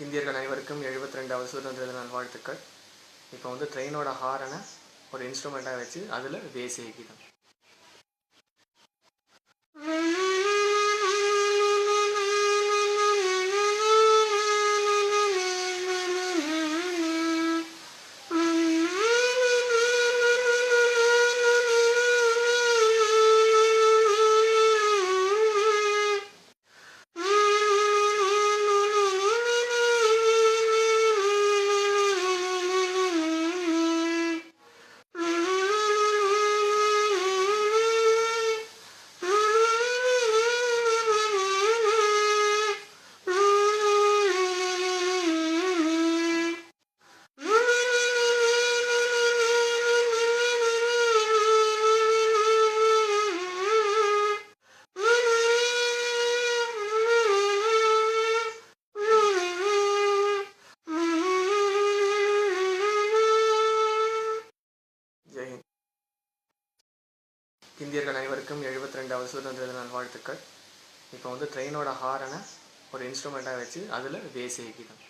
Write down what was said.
இந்தியர்கள் அனைவருக்கும் 72வது சுதந்திர தின நல்வாழ்த்துக்கள். இப்போ வந்து ட்ரெயினோட ஹாரனை ஒரு இன்ஸ்ட்ருமெண்ட்டாக வச்சு அதில் தேசிய கீதம். ஜெயஹிந்த். இந்தியர்கள் அனைவருக்கும் 72வது சுதந்திர தின நல்வாழ்த்துக்கள். இப்போ வந்து ட்ரெயினோட ஹாரனை ஒரு இன்ஸ்ட்ருமெண்ட்டாக வச்சு அதில் தேசிய கீதம்.